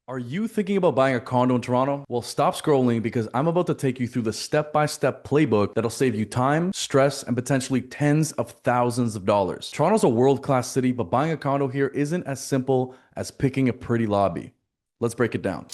Are you thinking about buying a condo in Toronto? Well, stop scrolling because I'm about to take you through the step-by-step playbook that'll save you time, stress, and potentially tens of thousands of dollars. Toronto's a world-class city, but buying a condo here isn't as simple as picking a pretty lobby. Let's break it down.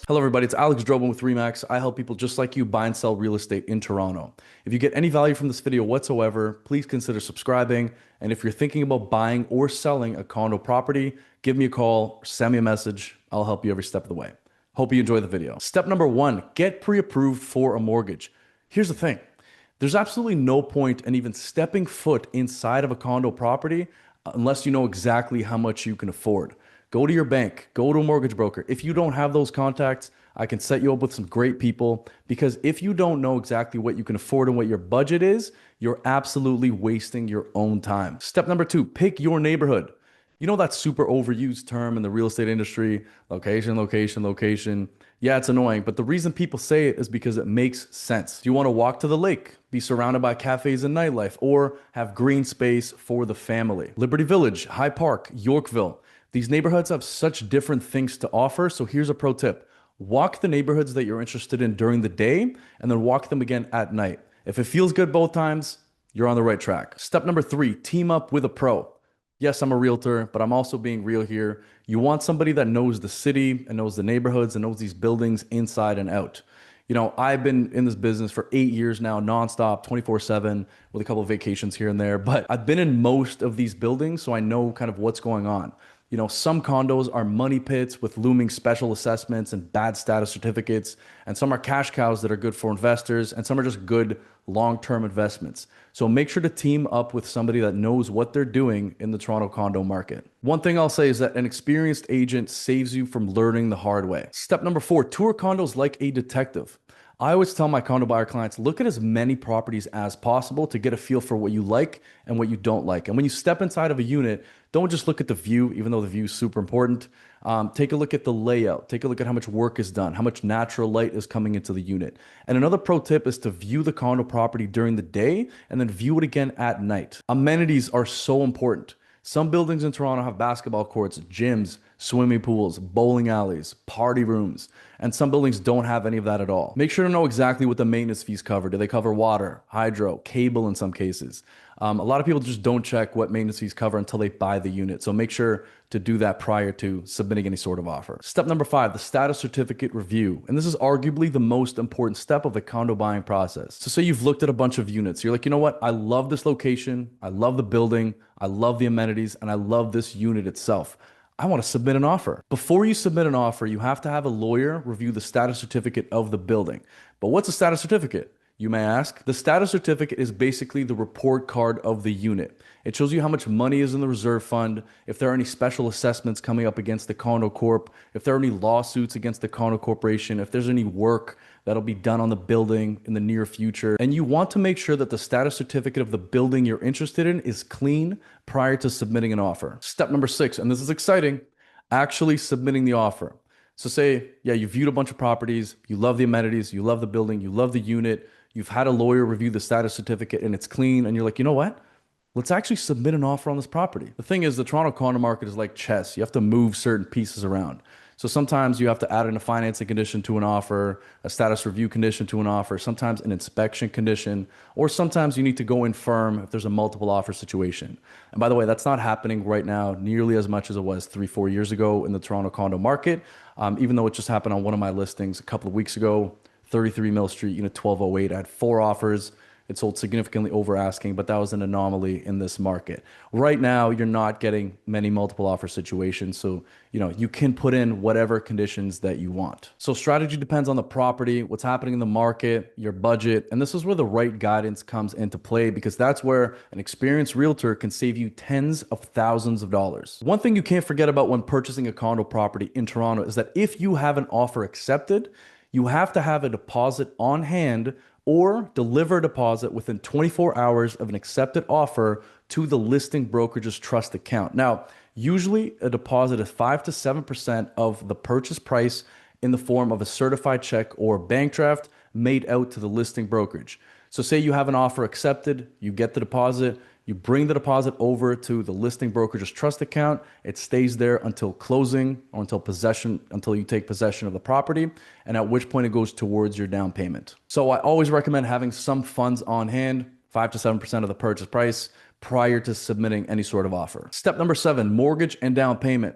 Hello, everybody. It's Alex Drobin with Remax. I help people just like you buy and sell real estate in Toronto. If you get any value from this video whatsoever, please consider subscribing. And if you're thinking about buying or selling a condo property, give me a call, send me a message. I'll help you every step of the way. Hope you enjoy the video. Step number one, get pre-approved for a mortgage. Here's the thing. There's absolutely no point in even stepping foot inside of a condo property unless you know exactly how much you can afford. Go to your bank, go to a mortgage broker. If you don't have those contacts, I can set you up with some great people, because if you don't know exactly what you can afford and what your budget is, you're absolutely wasting your own time. Step number two, pick your neighborhood. You know that super overused term in the real estate industry, location, location, location. Yeah, it's annoying, but the reason people say it is because it makes sense. Do you want to walk to the lake, be surrounded by cafes and nightlife, or have green space for the family? Liberty Village, High Park, Yorkville. These neighborhoods have such different things to offer. So here's a pro tip. Walk the neighborhoods that you're interested in during the day and then walk them again at night. If it feels good both times, you're on the right track. Step number three, team up with a pro. Yes, I'm a realtor, but I'm also being real here. You want somebody that knows the city and knows the neighborhoods and knows these buildings inside and out. You know, I've been in this business for 8 years now, nonstop, 24/7, with a couple of vacations here and there, but I've been in most of these buildings, so I know kind of what's going on. You know, some condos are money pits with looming special assessments and bad status certificates, and some are cash cows that are good for investors, and some are just good long-term investments. So make sure to team up with somebody that knows what they're doing in the Toronto condo market. One thing I'll say is that an experienced agent saves you from learning the hard way. Step number four, tour condos like a detective. I always tell my condo buyer clients, look at as many properties as possible to get a feel for what you like and what you don't like. And when you step inside of a unit, don't just look at the view, even though the view is super important. Take a look at the layout. Take a look at how much work is done, how much natural light is coming into the unit. And another pro tip is to view the condo property during the day and then view it again at night. Amenities are so important. Some buildings in Toronto have basketball courts, gyms, swimming pools, bowling alleys, party rooms, and some buildings don't have any of that at all. Make sure to know exactly what the maintenance fees cover. Do they cover water, hydro, cable in some cases? A lot of people just don't check what maintenance fees cover until they buy the unit. So make sure to do that prior to submitting any sort of offer. Step number five, the status certificate review. And this is arguably the most important step of the condo buying process. So say you've looked at a bunch of units. You're like, you know what? I love this location. I love the building. I love the amenities, and I love this unit itself. I want to submit an offer. Before you submit an offer, you have to have a lawyer review the status certificate of the building. But what's a status certificate? You may ask. The status certificate is basically the report card of the unit. It shows you how much money is in the reserve fund, if there are any special assessments coming up against the condo corp, if there are any lawsuits against the condo corporation, if there's any work that'll be done on the building in the near future. And you want to make sure that the status certificate of the building you're interested in is clean prior to submitting an offer. Step number six, and this is exciting, actually submitting the offer. So say, yeah, you viewed a bunch of properties, you love the amenities, you love the building, you love the unit, you've had a lawyer review the status certificate and it's clean, and you're like, you know what? Let's actually submit an offer on this property. The thing is, the Toronto condo market is like chess. You have to move certain pieces around. So sometimes you have to add in a financing condition to an offer, a status review condition to an offer, sometimes an inspection condition, or sometimes you need to go in firm if there's a multiple offer situation. And by the way, that's not happening right now nearly as much as it was 3-4 years ago in the Toronto condo market, even though it just happened on one of my listings a couple of weeks ago. 33 Mill Street, unit 1208. I had 4 offers. It sold significantly over asking, but that was an anomaly in this market. Right now, you're not getting many multiple offer situations. So, you know, you can put in whatever conditions that you want. So strategy depends on the property, what's happening in the market, your budget. And this is where the right guidance comes into play, because that's where an experienced realtor can save you tens of thousands of dollars. One thing you can't forget about when purchasing a condo property in Toronto is that if you have an offer accepted, you have to have a deposit on hand or deliver a deposit within 24 hours of an accepted offer to the listing brokerage's trust account. Now, usually a deposit is 5 to 7% of the purchase price in the form of a certified check or bank draft made out to the listing brokerage. So say you have an offer accepted, you get the deposit, You bring the deposit over to the listing brokerage's trust account. It stays there until closing or until you take possession of the property, and at which point it goes towards your down payment. So I always recommend having some funds on hand, 5 to 7% of the purchase price, prior to submitting any sort of offer. Step number 7, mortgage and down payment.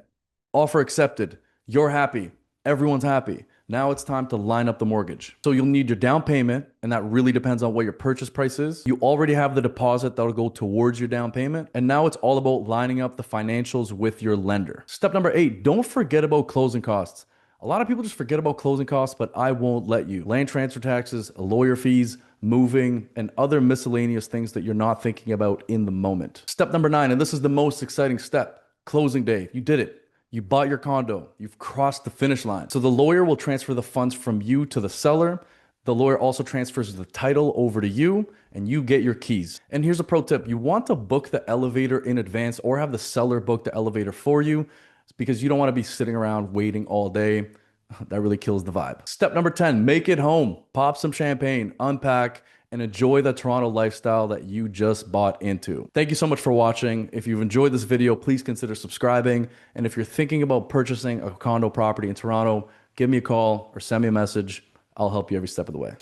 Offer accepted. You're happy. Everyone's happy. Now it's time to line up the mortgage. So you'll need your down payment, and that really depends on what your purchase price is. You already have the deposit that'll go towards your down payment, and now it's all about lining up the financials with your lender. Step number 8, don't forget about closing costs. A lot of people just forget about closing costs, but I won't let you. Land transfer taxes, lawyer fees, moving, and other miscellaneous things that you're not thinking about in the moment. Step number 9, and this is the most exciting step, closing day. You did it. You bought your condo. You've crossed the finish line. So the lawyer will transfer the funds from you to the seller. The lawyer also transfers the title over to you, and you get your keys. And here's a pro tip. You want to book the elevator in advance or have the seller book the elevator for you, because you don't want to be sitting around waiting all day. That really kills the vibe. Step number 10, make it home. Pop some champagne, unpack, and enjoy the Toronto lifestyle that you just bought into. Thank you so much for watching. If you've enjoyed this video, please consider subscribing. And if you're thinking about purchasing a condo property in Toronto, give me a call or send me a message. I'll help you every step of the way.